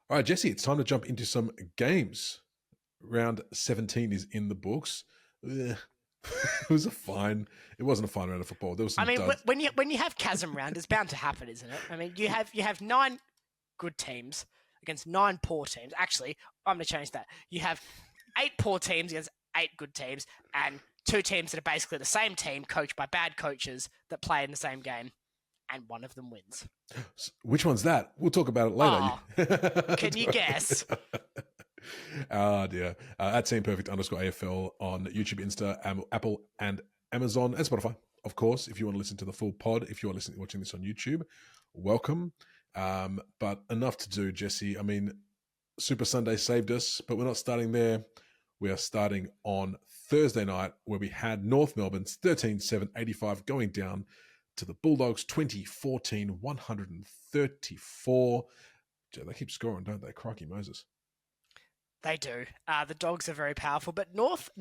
All right, Jesse, it's time to jump into some games. Round 17 is in the books. Ugh. It was a fine. It wasn't a fine round of football. There was I some mean, duds. when you have chasm round, it's bound to happen, isn't it? I mean, you have 9 good teams against 9 poor teams. Actually, I'm going to change that. You have 8 poor teams against 8 good teams, and 2 teams that are basically the same team, coached by bad coaches that play in the same game, and one of them wins. Which one's that? We'll talk about it later. Oh, can you guess? Oh, dear. At Team Perfect _ AFL on YouTube, Insta, Apple, and Amazon, and Spotify. Of course, if you want to listen to the full pod, if you're watching this on YouTube, welcome. But enough to do, Jesse. I mean, Super Sunday saved us, but we're not starting there. We are starting on Thursday night, where we had North Melbourne's 13-7-85 going down to the Bulldogs 2014 134. They keep scoring, don't they? Crikey Moses. They do. The Dogs are very powerful, but North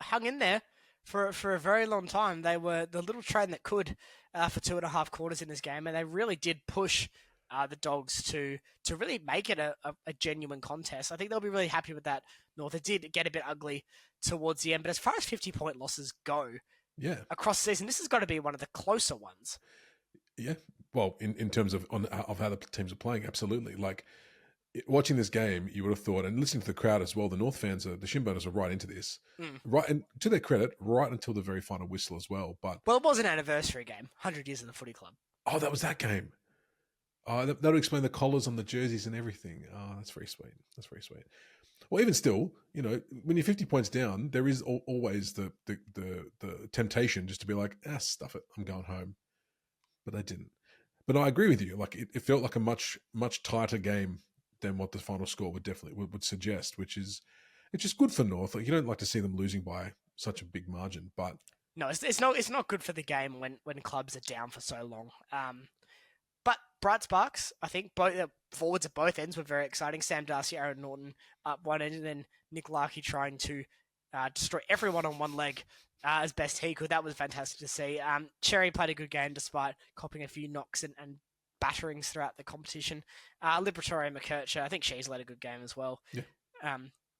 hung in there for a very long time. They were the little train that could for 2.5 quarters in this game, and they really did push the Dogs to really make it a genuine contest. I think they'll be really happy with that. North, it did get a bit ugly towards the end, but as far as 50-point losses go, across the season, this has got to be one of the closer ones. Yeah, well, in terms of how the teams are playing, absolutely. Like, watching this game, you would have thought, and listening to the crowd as well, the North fans, the Shinboners are right into this. Right, and to their credit, right until the very final whistle as well. But it was an anniversary game, 100 years of the footy club. Oh, that was that game. Oh, that would explain the collars on the jerseys and everything. Oh, that's very sweet. That's very sweet. Well, even still, when you're 50 points down, there is always the temptation just to be like, stuff it, I'm going home. But they didn't. But I agree with you. Like, it felt like a much tighter game than what the final score would suggest, which is, it's just good for North. Like, you don't like to see them losing by such a big margin, but no, it's not good for the game when clubs are down for so long. But bright sparks, I think both forwards at both ends were very exciting. Sam Darcy, Aaron Norton up one end, and then Nick Larkey trying to destroy everyone on one leg as best he could. That was fantastic to see. Cherry played a good game despite copping a few knocks and batterings throughout the competition. Liberatore McKercher, I think she's led a good game as well. Yeah.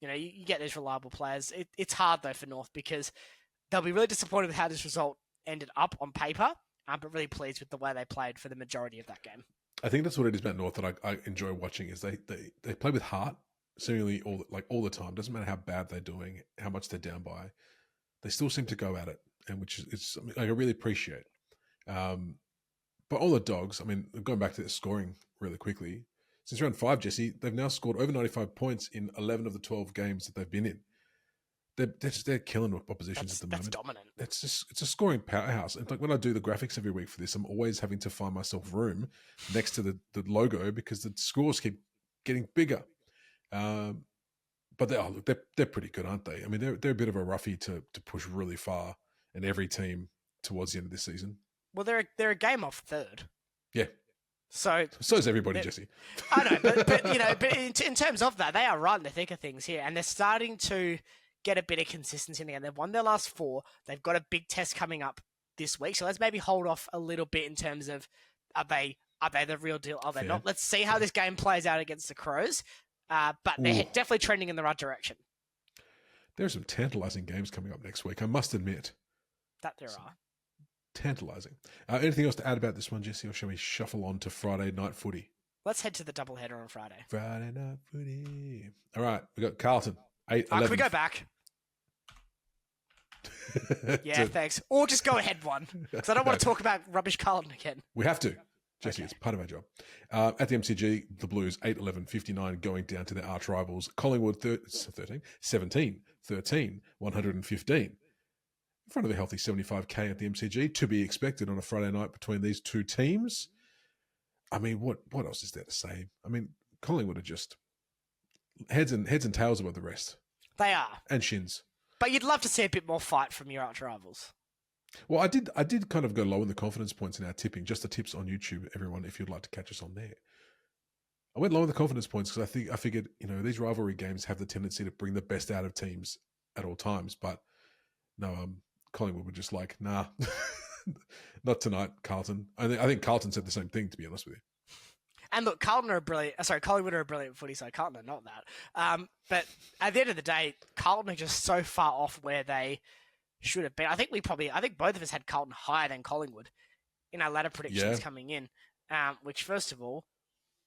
You get these reliable players. It's hard though for North because they'll be really disappointed with how this result ended up on paper, but really pleased with the way they played for the majority of that game. I think that's what it is about North that I enjoy watching is they play with heart, seemingly all the time. Doesn't matter how bad they're doing, how much they're down by, they still seem to go at it, and which is something I really appreciate. But all the Dogs, I mean, going back to the scoring really quickly, since round 5, Jesse, they've now scored over 95 points in 11 of the 12 games that they've been in. They're killing oppositions at the moment. That's dominant. It's a scoring powerhouse. In fact, when I do the graphics every week for this, I'm always having to find myself room next to the logo because the scores keep getting bigger. But they're pretty good, aren't they? I mean, they're a bit of a roughie to push really far in every team towards the end of this season. Well, they're a game off third. Yeah. So is everybody, Jesse. I know, but in terms of that, they are right in the thick of things here, and they're starting to get a bit of consistency in the game. They've won their last 4. They've got a big test coming up this week, so let's maybe hold off a little bit in terms of are they the real deal? Are they not? Let's see how this game plays out against the Crows. But they're definitely trending in the right direction. There are some tantalising games coming up next week, I must admit. That there are. Tantalising. Anything else to add about this one, Jesse, or shall we shuffle on to Friday night footy? Let's head to the doubleheader on Friday. Friday night footy. All right, we got Carlton. 8-11. Can we go back? Yeah, thanks. Or just go ahead one, because I don't want to talk about rubbish Carlton again. We have to. Jesse, it's part of our job. At the MCG, the Blues 8-11-59 going down to their arch rivals Collingwood 17-13, 115. In front of a healthy 75k at the MCG, to be expected on a Friday night between these two teams. I mean, what else is there to say? I mean, Collingwood are just heads and tails above the rest. They are. And shins. But you'd love to see a bit more fight from your arch rivals. Well, I did kind of go low in the confidence points in our tipping. Just the tips on YouTube, everyone, if you'd like to catch us on there. I went low in the confidence points because I figured, these rivalry games have the tendency to bring the best out of teams at all times. But no, Collingwood were just like, nah, not tonight, Carlton. I think Carlton said the same thing, to be honest with you. And look, Collingwood are a brilliant footy side. Carlton are not that. But at the end of the day, Carlton are just so far off where they should have been. I think both of us had Carlton higher than Collingwood in our ladder predictions coming in. Which first of all,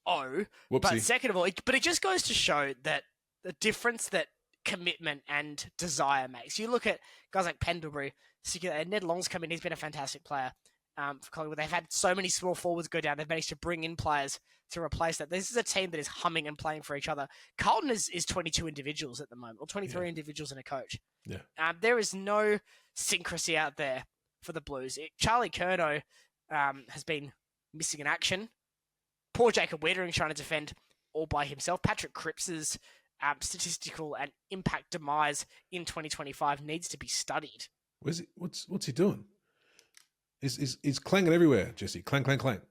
Whoopsie. But second of all, it just goes to show that the difference that commitment and desire makes. You look at guys like Pendlebury, Ned Long's come in. He's been a fantastic player for Collingwood. They've had so many small forwards go down. They've managed to bring in players to replace that. This is a team that is humming and playing for each other. Carlton is 22 individuals at the moment, or 23 individuals and a coach. Yeah. There is no syncrasy out there for the Blues. Charlie Curnow has been missing in action. Poor Jacob Wiedering trying to defend all by himself. Patrick Cripps's statistical and impact demise in 2025 needs to be studied. What's he doing? He's clanging everywhere, Jesse. Clang, clang, clang.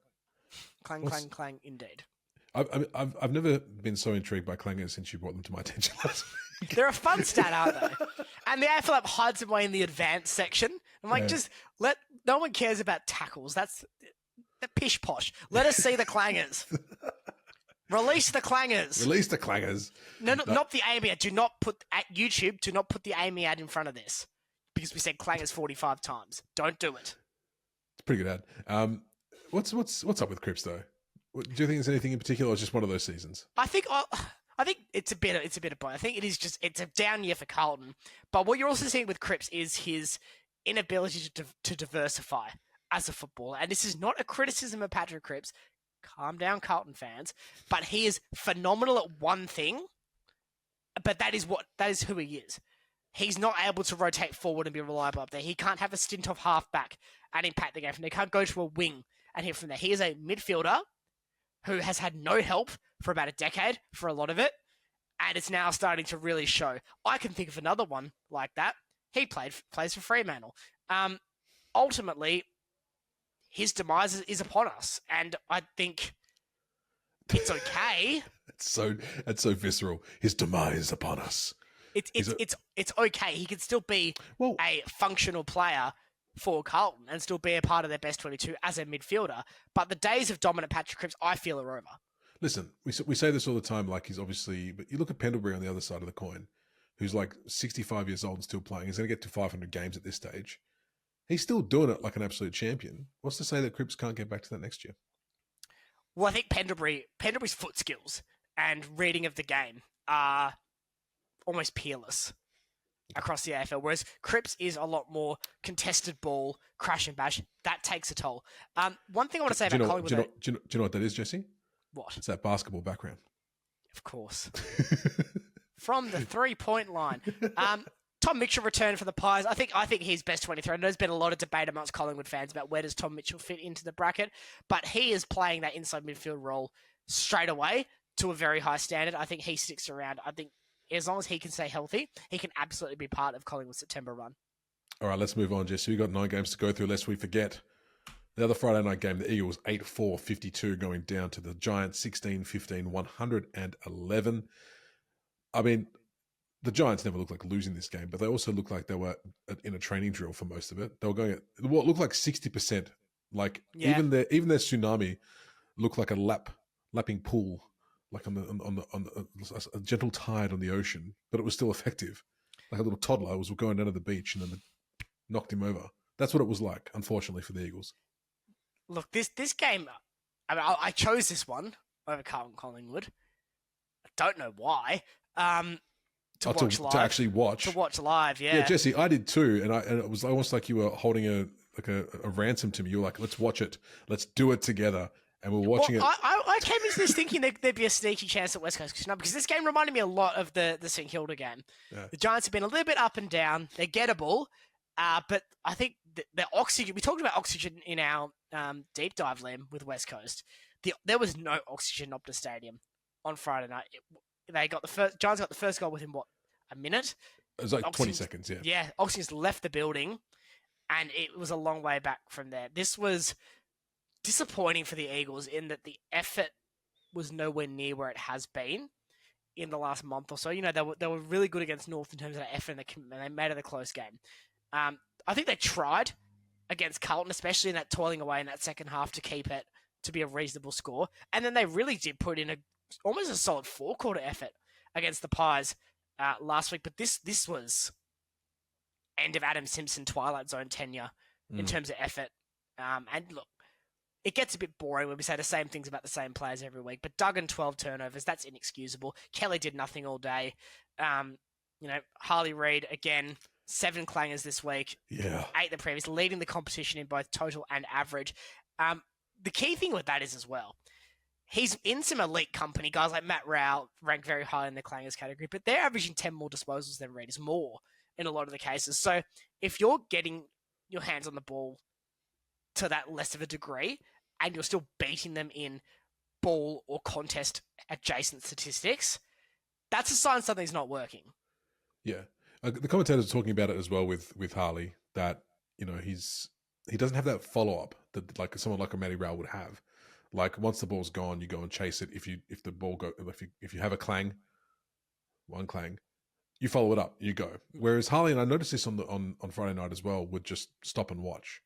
Clang, clang, clang, indeed. I've never been so intrigued by clangers since you brought them to my attention last week. They're a fun stat, aren't they? And the AFL app hides them away in the advanced section. I'm like, no one cares about tackles. That's the pish posh. Let us see the clangers. Release the clangers. Release the clangers. No, not the AME ad. Do not put at YouTube. Do not put the AME ad in front of this because we said clangers 45 times. Don't do it. It's a pretty good ad. What's up with Cripps though? Do you think there's anything in particular, or it's just one of those seasons? I think it's a bit of both. I think it's a down year for Carlton. But what you're also seeing with Cripps is his inability to diversify as a footballer. And this is not a criticism of Patrick Cripps. Calm down, Carlton fans. But he is phenomenal at one thing. But that is who he is. He's not able to rotate forward and be reliable up there. He can't have a stint off halfback and impact the game from there. He can't go to a wing and hit from there. He is a midfielder who has had no help for about a decade for a lot of it, and it's now starting to really show. I can think of another one like that. He plays for Fremantle. Ultimately, his demise is upon us, and I think it's okay. It's so visceral. His demise upon us. It's okay. He can still be a functional player for Carlton and still be a part of their best 22 as a midfielder. But the days of dominant Patrick Cripps, I feel, are over. Listen, we say this all the time, like he's obviously... But you look at Pendlebury on the other side of the coin, who's like 65 years old and still playing. He's going to get to 500 games at this stage. He's still doing it like an absolute champion. What's to say that Cripps can't get back to that next year? Well, I think Pendlebury's foot skills and reading of the game are almost peerless across the AFL, whereas Cripps is a lot more contested ball, crash and bash. That takes a toll. One thing I want to say about Collingwood... Do you know what that is, Jesse? What? It's that basketball background. Of course. From the three-point line. Tom Mitchell returned for the Pies. I think he's best 23. I know there's been a lot of debate amongst Collingwood fans about where does Tom Mitchell fit into the bracket, but he is playing that inside midfield role straight away to a very high standard. I think he sticks around. I think as long as he can stay healthy, he can absolutely be part of Collingwood's September run. All right, let's move on, Jesse. We've got 9 games to go through, lest we forget. The other Friday night game, the Eagles 8-4-52 going down to the Giants 16-15, 111. I mean, the Giants never looked like losing this game, but they also looked like they were in a training drill for most of it. They were going at what looked like 60%. Like even their tsunami looked like a lapping pool, like on a gentle tide on the ocean, but it was still effective. Like a little toddler was going down to the beach and then knocked him over. That's what it was like, unfortunately, for the Eagles. Look, this game, I mean, I chose this one over Carlton Collingwood. I don't know why. To actually watch. To watch live, yeah. Yeah, Jesse, I did too, and it was almost like you were holding a ransom to me. You were like, let's watch it. Let's do it together. And we're watching it. I came into this thinking there'd be a sneaky chance that West Coast could snub, because this game reminded me a lot of the St Kilda game. Yeah. The Giants have been a little bit up and down. They're gettable, but I think the oxygen, we talked about oxygen in our deep dive, Liam, with West Coast. There was no oxygen at Optus Stadium on Friday night. Giants got the first goal within, a minute? It was like 20 seconds, yeah. Yeah, Oxygen's left the building, and it was a long way back from there. This was disappointing for the Eagles in that the effort was nowhere near where it has been in the last month or so. You know, they were really good against North in terms of their effort and the commitment. They made it a close game. I think they tried against Carlton, especially in that toiling away in that second half to keep it to be a reasonable score. And then they really did put in almost a solid 4-quarter effort against the Pies last week. But this was end of Adam Simpson Twilight Zone tenure in terms of effort. And look, it gets a bit boring when we say the same things about the same players every week. But Duggan, 12 turnovers, that's inexcusable. Kelly did nothing all day. Harley Reid, again, 7 clangers this week. Yeah. 8 the previous, leading the competition in both total and average. The key thing with that is as well, he's in some elite company. Guys like Matt Rao rank very high in the clangers category, but they're averaging 10 more disposals than Reid, is more in a lot of the cases. So if you're getting your hands on the ball to that less of a degree and you're still beating them in ball or contest adjacent statistics, that's a sign something's not working. Yeah. The commentators are talking about it as well with Harley, that, he doesn't have that follow-up that like someone like a Matty Rowell would have. Like once the ball's gone, you go and chase it. If you have a one clang, you follow it up, you go. Whereas Harley, and I noticed this on Friday night as well, would just stop and watch,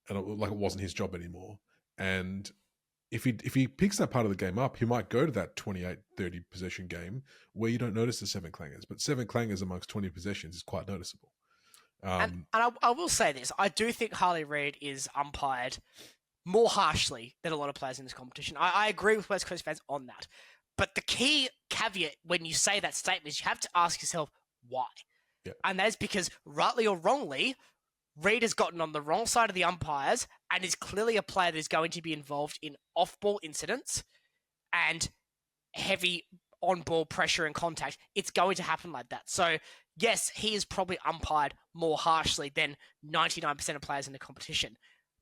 and it wasn't his job anymore. And if he picks that part of the game up, he might go to that 28-30 possession game where you don't notice the 7 clangers. But 7 clangers amongst 20 possessions is quite noticeable. And I will say this, I do think Harley Reid is umpired more harshly than a lot of players in this competition. I agree with West Coast fans on that. But the key caveat when you say that statement is you have to ask yourself why. Yeah. And that is because, rightly or wrongly, Reid has gotten on the wrong side of the umpires and is clearly a player that is going to be involved in off-ball incidents and heavy on-ball pressure and contact. It's going to happen like that. So, yes, he is probably umpired more harshly than 99% of players in the competition.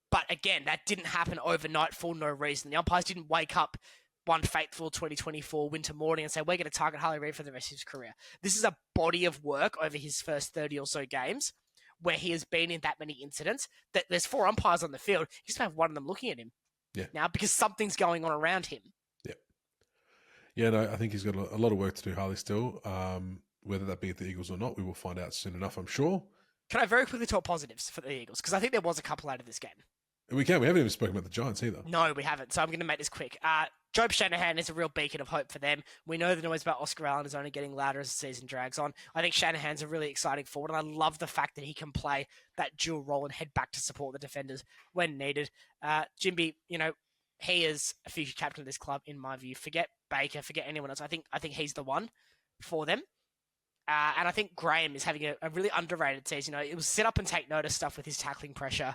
But again, that didn't happen overnight for no reason. The umpires didn't wake up one fateful 2024 winter morning and say, we're going to target Harley Reid for the rest of his career. This is a body of work over his first 30 or so games where he has been in that many incidents that there's 4 umpires on the field. He's going to have one of them looking at him now because something's going on around him. Yeah. Yeah, no, I think he's got a lot of work to do, Harley, still. Whether that be at the Eagles or not, we will find out soon enough, I'm sure. Can I very quickly talk positives for the Eagles? Because I think there was a couple out of this game. We can. We haven't even spoken about the Giants either. No, we haven't. So I'm going to make this quick. Job Shanahan is a real beacon of hope for them. We know the noise about Oscar Allen is only getting louder as the season drags on. I think Shanahan's a really exciting forward, and I love the fact that he can play that dual role and head back to support the defenders when needed. Jimby, he is a future captain of this club, in my view. Forget Baker, forget anyone else. I think he's the one for them. And I think Graham is having a really underrated season. It was sit up and take notice stuff with his tackling pressure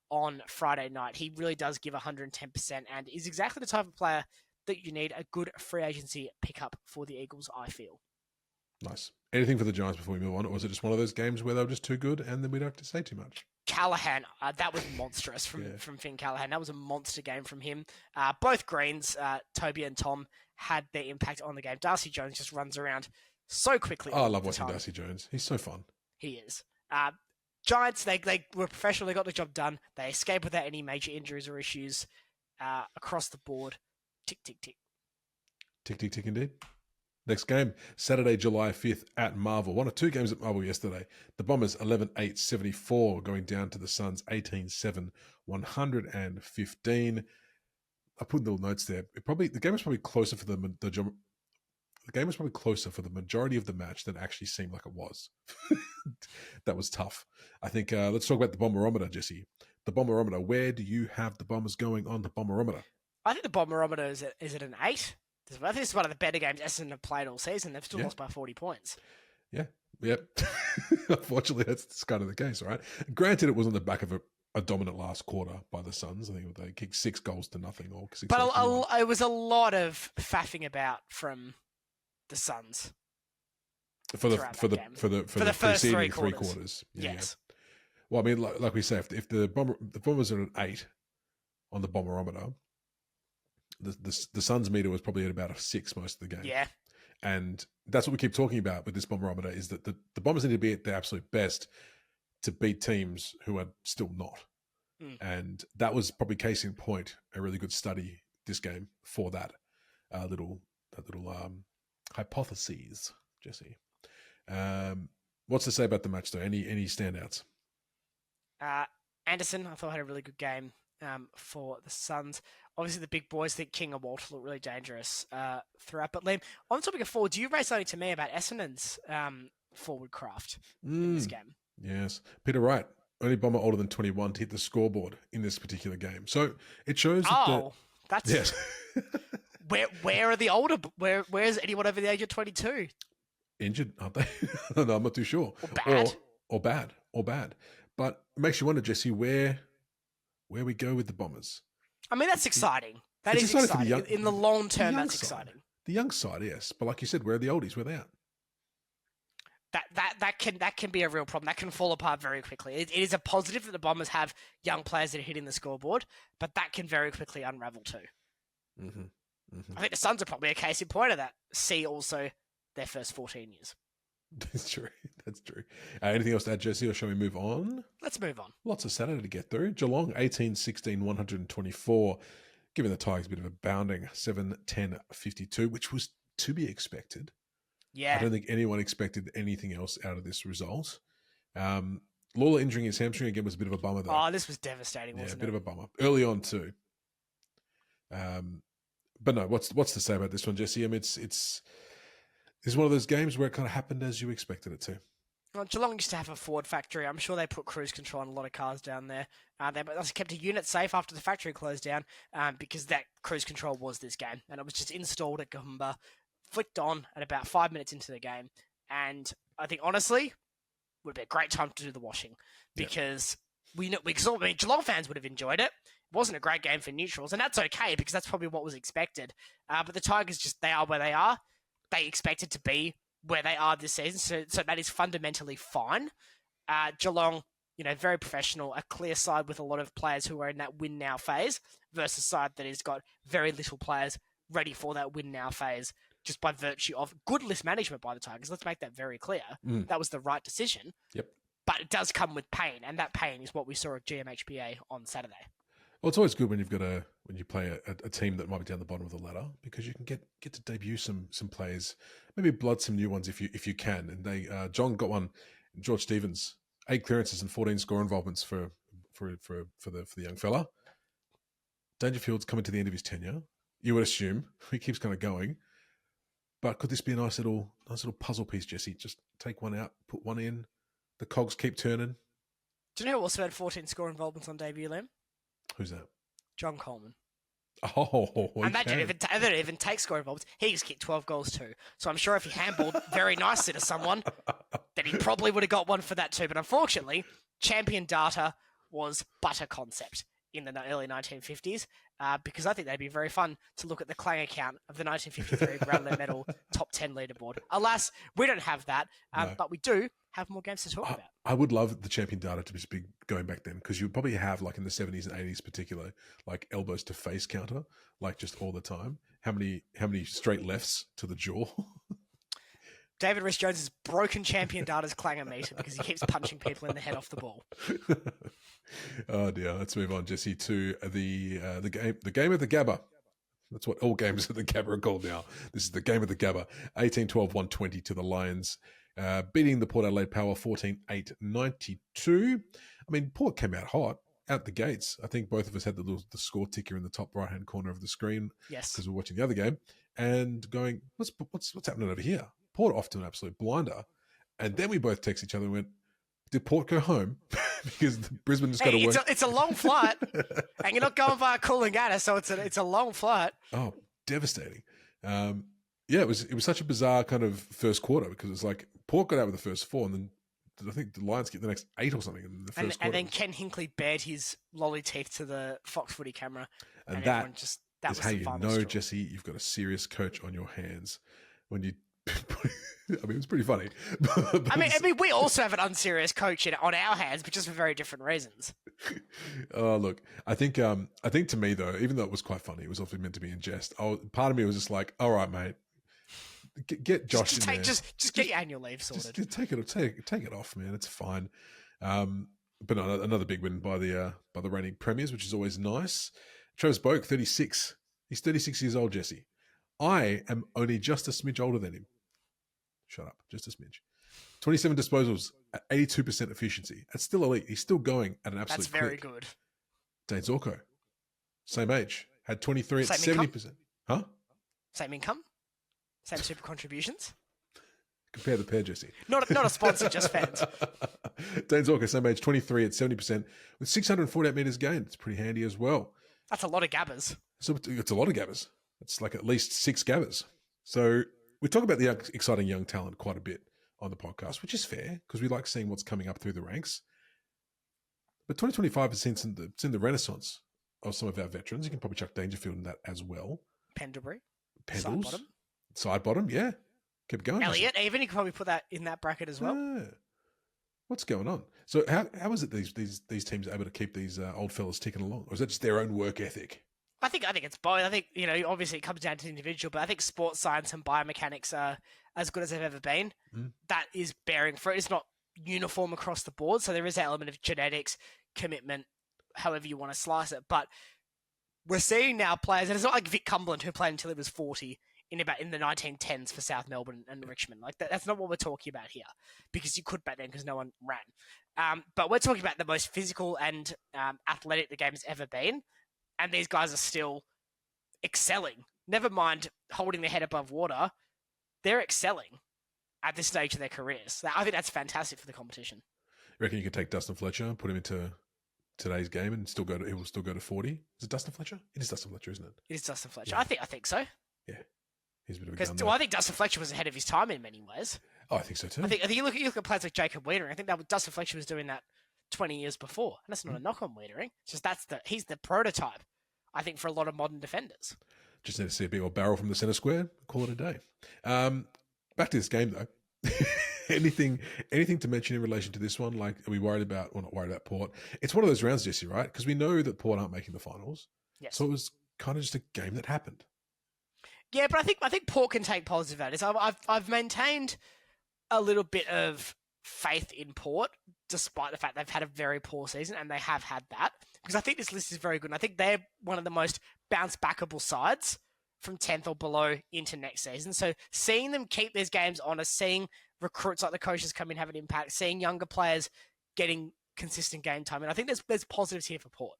on Friday night. He really does give 110% and is exactly the type of player that you need a good free agency pickup for the Eagles, I feel. Nice. Anything for the Giants before we move on? Or was it just one of those games where they were just too good and then we don't have to say too much? Callahan, that was monstrous from Finn Callahan. That was a monster game from him. Both Greens, Toby and Tom, had their impact on the game. Darcy Jones just runs around so quickly. Oh, I love watching Darcy Jones. He's so fun. He is. Giants, they were professional. They got the job done. They escaped without any major injuries or issues across the board. Tick, tick, tick. Tick, tick, tick indeed. Next game, Saturday, July 5th at Marvel. One of 2 games at Marvel yesterday. The Bombers 11-8-74 going down to the Suns 18-7, 115. I put little notes there. The game was probably closer for the game was probably closer for the majority of the match than it actually seemed like it was. That was tough. I think let's talk about the Bomberometer, Jesse. The Bomberometer, where do you have the Bombers going on the Bomberometer? I think the Bomberometer is at an 8. I think it's one of the better games Essendon have played all season. They've still lost by 40 points. Yeah. Yep. Unfortunately, that's kind of the case, right? Granted, it was on the back of a dominant last quarter by the Suns. I think they kicked 6 goals to nothing. But it was a lot of faffing about from the Suns for the first three quarters. Yeah, yes. Yeah. Well, I mean, like we say, if the Bombers are at 8 on the Bomberometer, the Suns meter was probably at about a 6 most of the game. Yeah. And that's what we keep talking about with this Bomberometer is that the Bombers need to be at their absolute best to beat teams who are still not. And that was probably case in point, a really good study this game for that little hypotheses, Jesse. What's to say about the match though? Any standouts? Anderson, I thought had a really good game. for the Suns. Obviously, the big boys think King and Walter look really dangerous throughout. But Liam, on the topic of forwards, you raised something to me about Essendon's forward craft in this game. Yes. Peter Wright, only bomber older than 21 to hit the scoreboard in this particular game. So it shows that... That's... Yes. where are the older... Where's anyone over the age of 22? Injured, aren't they? No, I'm not too sure. Or bad. Or bad. But it makes you wonder, Jesse, where we go with the Bombers. I mean, that's exciting. That is exciting. In the long term, that's exciting. The young side, yes. But like you said, where are the oldies? Where are they at? That can be a real problem. That can fall apart very quickly. It is a positive that the Bombers have young players that are hitting the scoreboard, but that can very quickly unravel too. Mm-hmm. Mm-hmm. I think the Suns are probably a case in point of that. See also their first 14 years. That's true. That's true. Anything else to add, Jesse, or shall we move on? Let's move on. Lots of Saturday to get through. Geelong, 18-16, 124. Giving the Tigers a bit of a bounding, 7-10-52, which was to be expected. Yeah. I don't think anyone expected anything else out of this result. Lawler injuring his hamstring again was a bit of a bummer, though. Oh, this was devastating, wasn't it? Yeah, a bit of a bummer. Early on, too. But no, what's to say about this one, Jesse? I mean, it's one of those games where it kind of happened as you expected it to. Well, Geelong used to have a Ford factory. I'm sure they put cruise control on a lot of cars down there. They also kept a unit safe after the factory closed down because that cruise control was this game. And it was just installed at Goomba, flicked on at about 5 minutes into the game. And I think, honestly, would be a great time to do the washing because Geelong fans would have enjoyed it. It wasn't a great game for neutrals, and that's okay because that's probably what was expected. But the Tigers, they are where they are. They expected to be where they are this season, so that is fundamentally fine. Geelong, very professional, a clear side with a lot of players who are in that win-now phase versus a side that has got very little players ready for that win-now phase just by virtue of good list management by the Tigers. Let's make that very clear. That was the right decision. Yep. But it does come with pain, and that pain is what we saw at GMHBA on Saturday. Well, it's always good when you play a team that might be down the bottom of the ladder because you can get to debut some players, maybe blood some new ones if you can. And John got one, George Stevens, 8 clearances and 14 score involvements for the young fella. Dangerfield's coming to the end of his tenure. You would assume he keeps kind of going, but could this be a nice little puzzle piece, Jesse? Just take one out, put one in, the cogs keep turning. Do you know who also had 14 score involvements on debut, Liam? Who's that? John Coleman. Oh, okay. Imagine if it didn't even take score involvements, he just kicked 12 goals too. So I'm sure if he handballed very nicely to someone, then he probably would have got one for that too. But unfortunately, champion data was but a concept in the early 1950s because I think that'd be very fun to look at the Clang account of the 1953 Brownlow Medal top 10 leaderboard. Alas, we don't have that, No. but we do have more games to talk about. I would love the champion data to be going back then because you would probably have, like in the 70s and 80s particular, like elbows to face counter, like just all the time. How many straight lefts to the jaw? David Rhys-Jones has broken champion data's clanger meter because he keeps punching people in the head off the ball. Oh dear, let's move on, Jesse, to the game of the Gabba. That's what all games of the Gabba are called now. This is the game of the Gabba. 18-12-120 to the Lions, beating the Port Adelaide Power 14-8-92. I mean, Port came out hot out the gates. I think both of us had the score ticker in the top right-hand corner of the screen. Yes, because we're watching the other game and going, what's happening over here? Port off to an absolute blinder, and then we both text each other and went, "Did Port go home?" Because Brisbane's got to work. It's a long flight, and you're not going via Coolangatta, so it's a long flight. Oh, devastating! Yeah, it was such a bizarre kind of first quarter because it's like Port got out with the first 4, and then I think the Lions get the next 8 or something in the first quarter. And then Ken Hinkley bared his lolly teeth to the Fox Footy camera, and that is was how you know, story. Jesse, you've got a serious coach on your hands when you. I mean, it was pretty funny. I mean, we also have an unserious coach on our hands, but just for very different reasons. Oh, look, I think to me though, even though it was quite funny, it was also meant to be in jest. Part of me was just like, all right, mate, get Josh in there. Just get your annual leave sorted. Just take it off, man. It's fine. But no, another big win by the reigning premiers, which is always nice. Travis Boak, 36. He's 36 years old, Jesse. I am only just a smidge older than him. Shut up, just a smidge. 27 disposals at 82% efficiency. That's still elite. He's still going at an absolute That's very click. good. Dane Zorko, same age, had 23 at Same 70%. Huh? Same income? Same super contributions? Compare the pair, Jesse. Not a sponsor, just fans. Dane Zorko, same age, 23 at 70%, with 648 metres gained. It's pretty handy as well. That's a lot of gabbers. So it's a lot of gabbers. It's like at least 6 gabbers. So we talk about the exciting young talent quite a bit on the podcast, which is fair because we like seeing what's coming up through the ranks. But 2025 has seen the renaissance of some of our veterans. You can probably chuck Dangerfield in that as well. Pendlebury. Pendles. Side bottom, yeah. Keep going. Elliot, even you can probably put that in that bracket as well. Yeah. What's going on? So how is it these teams are able to keep these old fellas ticking along? Or is that just their own work ethic? I think it's both. I think, obviously it comes down to the individual, but I think sports science and biomechanics are as good as they've ever been. That is bearing fruit. It's not uniform across the board, so there is that element of genetics, commitment, however you want to slice it. But we're seeing now players, and it's not like Vic Cumberland who played until he was 40 in the 1910s for South Melbourne and Richmond. Like that's not what we're talking about here, because you could back then because no one ran. But we're talking about the most physical and athletic the game's ever been. And these guys are still excelling. Never mind holding their head above water. They're excelling at this stage of their careers. I think that's fantastic for the competition. You reckon you could take Dustin Fletcher and put him into today's game and he will still go to 40? Is it Dustin Fletcher? It is Dustin Fletcher, isn't it? It is Dustin Fletcher. Yeah. I think so. Yeah. He's a bit of a gun. I think Dustin Fletcher was ahead of his time in many ways. Oh, I think so too. I think you look at players like Jacob Wiedering. I think that Dustin Fletcher was doing that 20 years before. And that's not a knock on Wiedering. It's just he's the prototype, I think, for a lot of modern defenders. Just need to see a big old barrel from the centre square. Call it a day. Back to this game though. Anything to mention in relation to this one? Like, are we worried about, or not worried about Port? It's one of those rounds, Jesse, right? Because we know that Port aren't making the finals. Yes. So it was kind of just a game that happened. Yeah, but I think Port can take positive out of this. I've maintained a little bit of faith in Port, despite the fact they've had a very poor season, and they have had that. Because I think this list is very good, and I think they're one of the most bounce-backable sides from 10th or below into next season. So seeing them keep these games honest, seeing recruits like the coaches come in have an impact, seeing younger players getting consistent game time, and I think there's positives here for Port.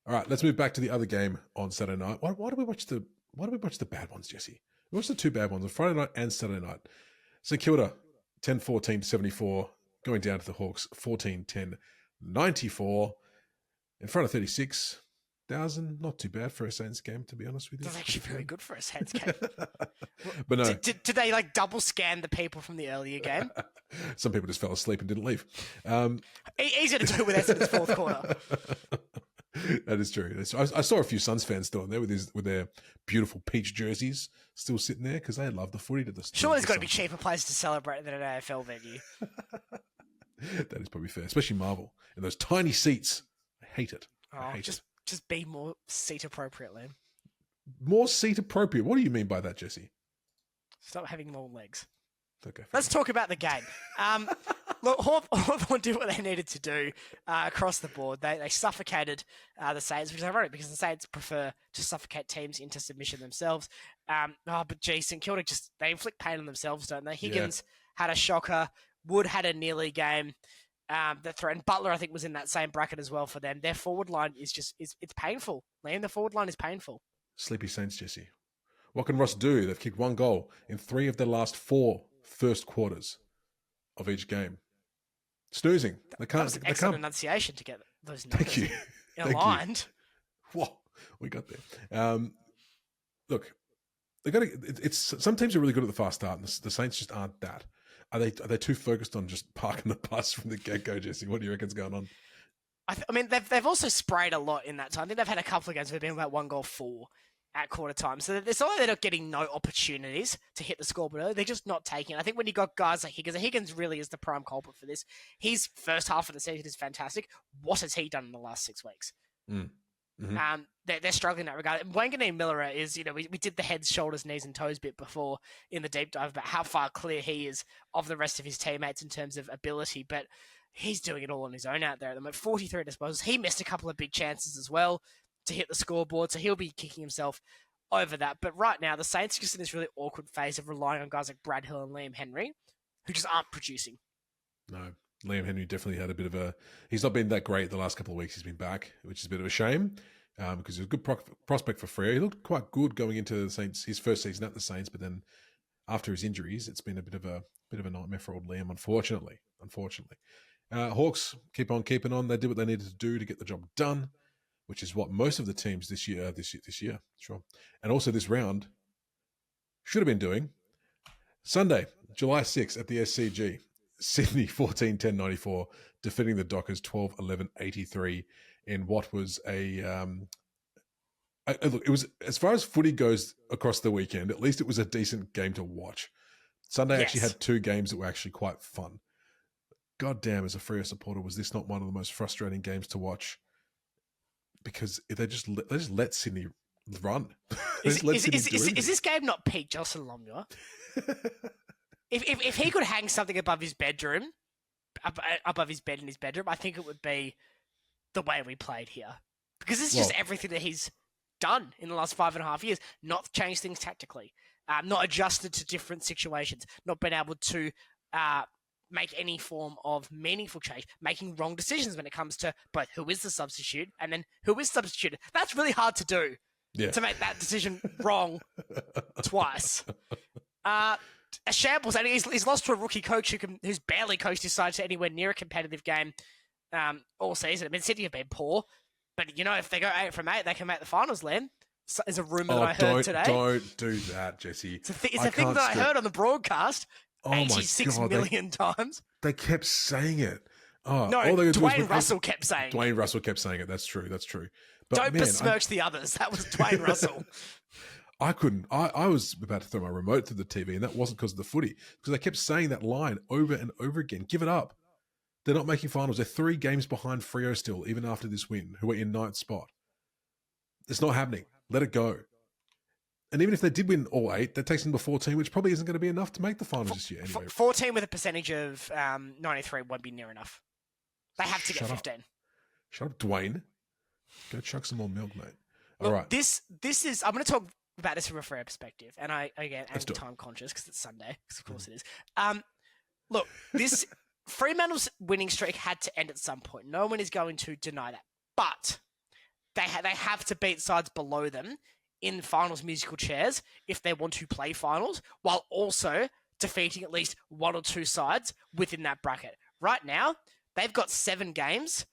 All right, let's move back to the other game on Saturday night. Why do we watch the bad ones, Jesse? We watched the two bad ones on Friday night and Saturday night. St Kilda, 10-14 to 74, going down to the Hawks, 14-10, 94, in front of 36,000. Not too bad for a Saints game, to be honest with you. That's actually very good for a Saints game. But no. Did they double scan the people from the earlier game? Some people just fell asleep and didn't leave. Easy to do with Essendon's fourth quarter. That is true. I saw a few Suns fans still in there with their beautiful peach jerseys still sitting there because they love the footy to the. Sure, there's got to be cheaper places to celebrate than an AFL venue. That is probably fair, especially Marvel and those tiny seats. I hate it. Just be more seat appropriate, Liam. More seat appropriate. What do you mean by that, Jesse? Stop having long legs. Okay. Let's talk about the game. Look, Hawthorn did what they needed to do across the board. They suffocated the Saints, which is ironic because the Saints prefer to suffocate teams into submission themselves. But gee, St Kilda they inflict pain on themselves, don't they? Higgins had a shocker. Wood had a nearly game. That threatened Butler, I think, was in that same bracket as well for them. Their forward line is it's painful. Liam, the forward line is painful. Sleepy Saints, Jesse. What can Ross do? They've kicked 1 goal in 3 of their last 4 first quarters of each game. Snoozing. That was an excellent enunciation to get those numbers. Thank you. Aligned. Whoa, we got there. Look, they got to. It's some teams are really good at the fast start, and the Saints just aren't that. Are they too focused on just parking the bus from the get-go, Jesse? What do you reckon's going on? I mean, they've also sprayed a lot in that time. I think they've had a couple of games where they've been about 1 goal 4 at quarter time. So it's not like they're not getting no opportunities to hit the scoreboard early. They're just not taking it. I think when you got guys like Higgins, and Higgins really is the prime culprit for this. His first half of the season is fantastic. What has he done in the last 6 weeks? Mm-hmm. They're struggling in that regard. And Wanganeen Miller is, we did the heads, shoulders, knees and toes bit before in the deep dive about how far clear he is of the rest of his teammates in terms of ability. But he's doing it all on his own out there at the moment. 43 disposals. He missed a couple of big chances as well to hit the scoreboard, so he'll be kicking himself over that. But right now, the Saints are just in this really awkward phase of relying on guys like Brad Hill and Liam Henry, who just aren't producing. No. Liam Henry definitely had a bit of a. He's not been that great the last couple of weeks. He's been back, which is a bit of a shame because he's a good prospect for Freo. He looked quite good going into the Saints, his first season at the Saints, but then after his injuries, it's been a bit of a nightmare for old Liam. Unfortunately. Hawks keep on keeping on. They did what they needed to do to get the job done, which is what most of the teams this year, sure, and also this round should have been doing. Sunday, July 6th at the SCG. Sydney 14-10-94, defeating the Dockers 12-11-83 in what was look, it was, as far as footy goes across the weekend, at least it was a decent game to watch. Sunday actually had two games that were actually quite fun. God damn, as a Freo supporter, was this not one of the most frustrating games to watch? Because they just let Sydney run. Is this game not peak Jocelyn Longmuir? If he could hang something above his bedroom, above his bed in his bedroom, I think it would be the way we played here. Because it's just everything that he's done in the last 5.5 years. Not changed things tactically, not adjusted to different situations, not been able to make any form of meaningful change, making wrong decisions when it comes to both who is the substitute and then who is substituted. That's really hard to do, to make that decision wrong twice. A shambles, and he's lost to a rookie coach who's barely coached his side to anywhere near a competitive game all season. I mean, Sydney have been poor, but if they go 8 from 8, they can make the finals, Len. Is a rumour that I heard today. Don't do that, Jesse. It's a thing that I heard on the broadcast 86 million times. They kept saying it. Oh, no, Dwayne Russell kept saying it. Dwayne Russell kept saying it. That's true. But don't besmirch the others. That was Dwayne Russell. I couldn't. I was about to throw my remote through the TV, and that wasn't because of the footy. Because they kept saying that line over and over again. Give it up. They're not making finals. They're 3 games behind Freo still, even after this win, who are in 9th spot. It's not happening. Let it go. And even if they did win all 8, that takes them to 14, which probably isn't going to be enough to make the finals this year. Anyway, 14 with a percentage of 93 won't be near enough. They have to get 15. Shut up, Dwayne. Go chuck some more milk, mate. Look, all right. This is. I'm going to talk about this from a Freo perspective, and I'm time conscious because it's Sunday, because of course it is. Look, this Fremantle's winning streak had to end at some point. No one is going to deny that, but they have to beat sides below them in finals musical chairs if they want to play finals, while also defeating at least 1 or 2 sides within that bracket. Right now, they've got 7 games,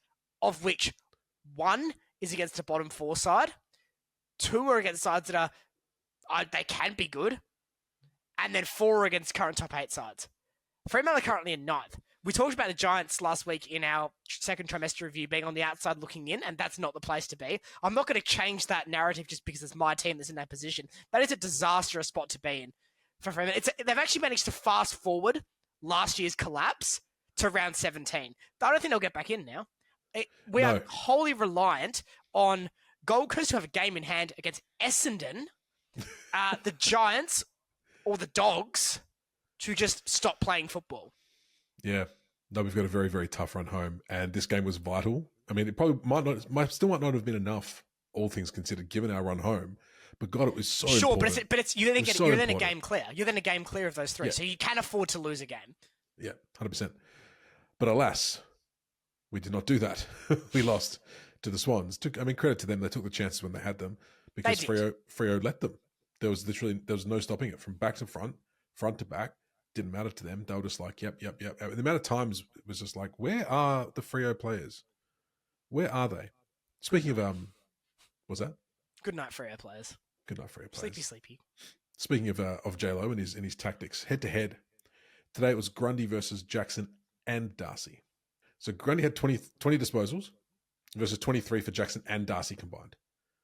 of which 1 is against a bottom 4 side, 2 are against sides that they can be good, and then 4 are against current top 8 sides. Fremantle are currently in 9th. We talked about the Giants last week in our second trimester review being on the outside looking in, and that's not the place to be. I'm not going to change that narrative just because it's my team that's in that position. That is a disastrous spot to be in for Fremantle. They've actually managed to fast forward last year's collapse to round 17. I don't think they'll get back in now. We are wholly reliant on Gold Coast, who have a game in hand against Essendon, the Giants or the Dogs, to just stop playing football. Yeah. No, we've got a very, very tough run home, and this game was vital. I mean, it probably might not have been enough, all things considered, given our run home. But God, it was so important. Sure, but you're then a game clear. You're then a game clear of those 3, so you can afford to lose a game. Yeah, 100%. But alas, we did not do that. We lost to the Swans. Credit to them. They took the chances when they had them because Freo let them. There was no stopping it from back to front to back. Didn't matter to them. They were just like, yep. The amount of times it was just like, where are the Freo players? Where are they? Speaking of, what's that? Good night, Freo players. Good night, Freo players. Sleepy. Speaking of J-Lo and his tactics, head to head, today it was Grundy versus Jackson and Darcy. So Grundy had 20 disposals versus 23 for Jackson and Darcy combined.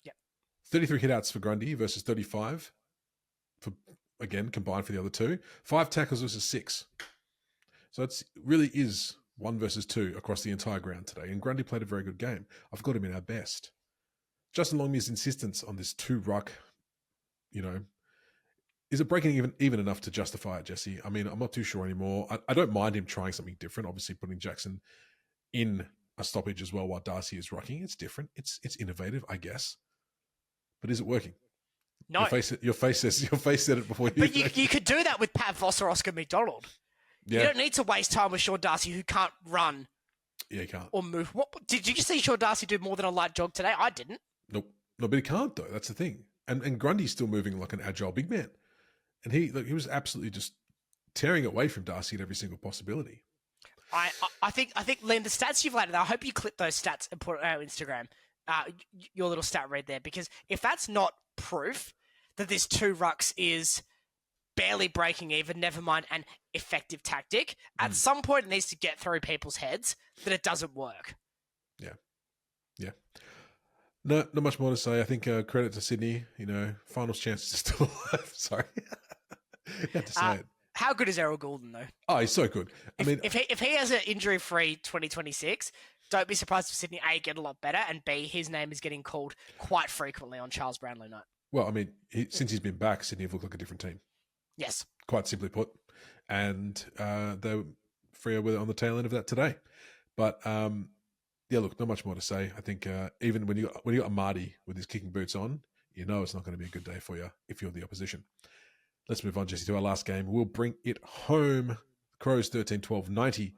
Yep. 33 hitouts for Grundy versus 35 for, again, combined for the other 2. 5 tackles versus 6. So it really is 1 versus 2 across the entire ground today. And Grundy played a very good game. I've got him in our best. Justin Longmuir's insistence on this 2-ruck, is it breaking even enough to justify it, Jesse? I mean, I'm not too sure anymore. I don't mind him trying something different. Obviously, putting Jackson in a stoppage as well while Darcy is rucking. It's different. It's innovative, I guess. But is it working? No. Your face said it before you. But you could do that with Pat Voss or Oscar McDonald. You Yeah. don't need to waste time with Sean Darcy, who can't run Yeah, he can't. or move. What did you just see Sean Darcy do more than a light jog today? I didn't. Nope. No, but he can't though. That's the thing. And Grundy's still moving like an agile big man, and he was absolutely just tearing away from Darcy at every single possibility. I think Liam, the stats you've laid out, I hope you clip those stats and put it on our Instagram. Your little stat read there, because if that's not proof that this 2 rucks is barely breaking even, never mind an effective tactic, at some point it needs to get through people's heads that it doesn't work. Yeah. No, not much more to say. I think credit to Sydney. Finals chances are still alive. Sorry, you have to say it. How good is Errol Goulden though? Oh, he's so good. If he has an injury-free 2026, don't be surprised if Sydney A get a lot better, and B, his name is getting called quite frequently on Charles Brownlow night. Well, since he's been back, Sydney have looked like a different team. Yes, quite simply put, and they were Freo were on the tail end of that today. But yeah, look, not much more to say. I think even when you got Amadi with his kicking boots on, it's not going to be a good day for you if you're the opposition. Let's move on, Jesse, to our last game. We'll bring it home. Crows 13-12, 90.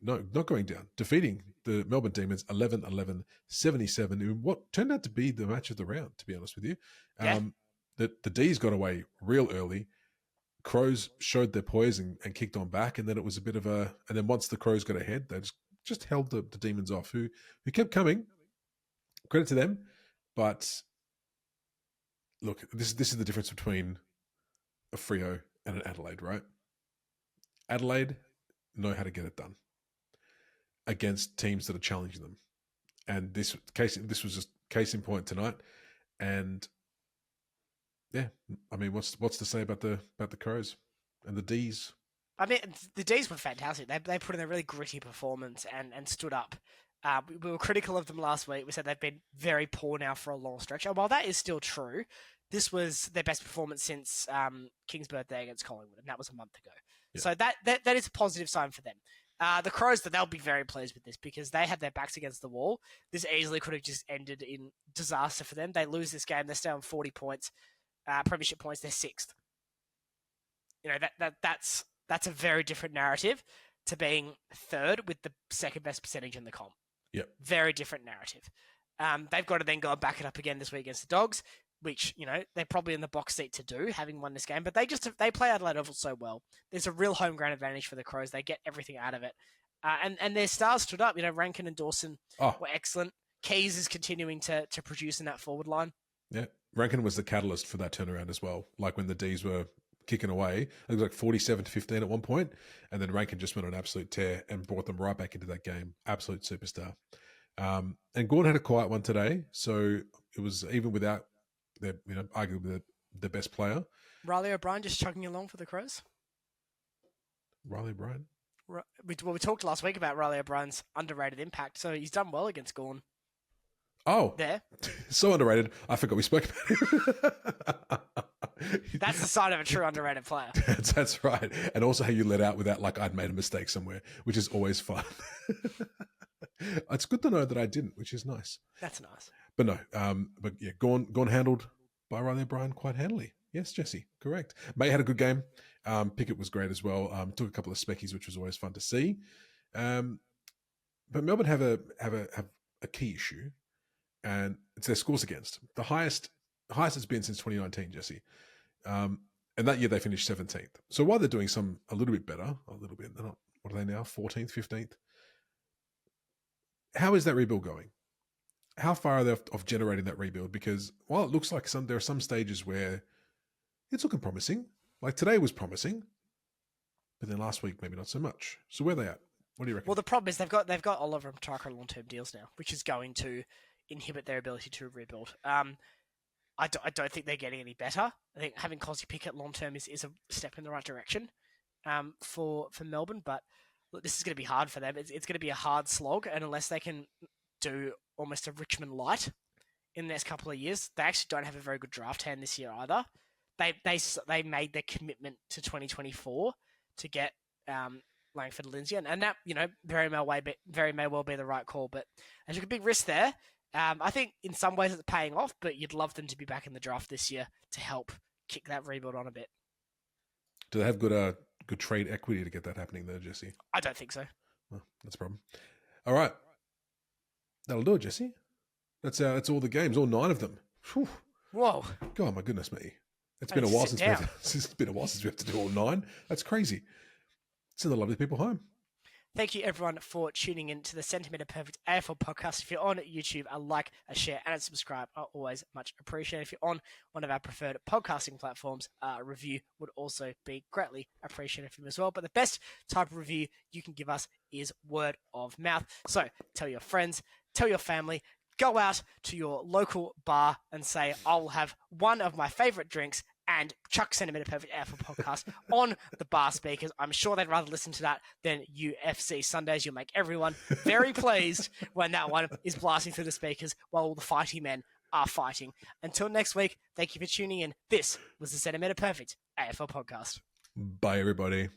Not going down. Defeating the Melbourne Demons 11-11-77 in what turned out to be the match of the round, to be honest with you. Yeah. The D's got away real early. Crows showed their poise and kicked on back, and then it was a bit of a... And then once the Crows got ahead, they just held the Demons off, who kept coming. Credit to them. But look, this is the difference between a Freo and an Adelaide, right? Adelaide know how to get it done against teams that are challenging them. And this was just case in point tonight. And yeah, what's to say about the Crows and the D's? The D's were fantastic. They put in a really gritty performance and stood up. We were critical of them last week. We said they've been very poor now for a long stretch. And while that is still true, this was their best performance since King's birthday against Collingwood, and that was a month ago. Yeah. So that is a positive sign for them. The Crows, they'll be very pleased with this because they had their backs against the wall. This easily could have just ended in disaster for them. They lose this game. They're still on 40 points. Premiership points, they're 6th. That's a very different narrative to being 3rd with the 2nd best percentage in the comp. Yep. Very different narrative. They've got to then go and back it up again this week against the Dogs, which, they're probably in the box seat to do, having won this game. But they play Adelaide Oval so well. There's a real home ground advantage for the Crows. They get everything out of it. And their stars stood up. Rankin and Dawson were excellent. Keys is continuing to produce in that forward line. Yeah. Rankin was the catalyst for that turnaround as well. Like when the D's were kicking away, it was like 47-15 at one point, and then Rankin just went on an absolute tear and brought them right back into that game. Absolute superstar. And Gordon had a quiet one today, so it was even without their, arguably the best player. Riley O'Brien just chugging along for the Crows. Riley O'Brien? We talked last week about Riley O'Brien's underrated impact, so he's done well against Gorn. Oh, there. So underrated. I forgot we spoke about him. That's the sign of a true underrated player. That's right. And also how you let out without like I'd made a mistake somewhere, which is always fun. It's good to know that I didn't, which is nice. That's nice. But no, but yeah, Gorn handled by Riley O'Brien quite handily. Yes, Jesse, correct. May had a good game. Pickett was great as well. Took a couple of speckies, which was always fun to see. But Melbourne have a key issue, and it's their scores against. The highest it's been since 2019, Jesse. And that year they finished 17th. So while they're doing a little bit better, they're not, what are they now, 14th, 15th? How is that rebuild going? How far are they of generating that rebuild? Because while it looks like there are some stages where it's looking promising, like today was promising, but then last week maybe not so much. So where are they at? What do you reckon? Well, the problem is they've got Oliver and Petrarca on long-term deals now, which is going to inhibit their ability to rebuild. I don't think they're getting any better. I think having Cosy Pickett long-term is a step in the right direction for Melbourne, but look, this is going to be hard for them. It's going to be a hard slog, and unless they can do almost a Richmond light in the next couple of years, they actually don't have a very good draft hand this year either. They made their commitment to 2024 to get Langford and Lindsay, and that very may well be the right call, but they took a big risk there. I think in some ways it's paying off, but you'd love them to be back in the draft this year to help kick that rebuild on a bit. Do they have good good trade equity to get that happening there, Jesse. I don't think so. Well, that's a problem. All right. That'll do it, Jesse. That's all the games, all 9 of them. Whew. Whoa. God, my goodness me. It's been a while since we have to do all 9. That's crazy. Send the lovely people home. Thank you, everyone, for tuning in to the Centimetre Perfect AFL podcast. If you're on YouTube, a like, a share, and a subscribe are always much appreciated. If you're on one of our preferred podcasting platforms, a review would also be greatly appreciated from you as well. But the best type of review you can give us is word of mouth. So tell your friends, tell your family, go out to your local bar and say, I will have one of my favourite drinks and chuck Centimetre Perfect AFL podcast on the bar speakers. I'm sure they'd rather listen to that than UFC Sundays. You'll make everyone very pleased when that one is blasting through the speakers while all the fighty men are fighting. Until next week, thank you for tuning in. This was the Centimetre Perfect AFL podcast. Bye, everybody.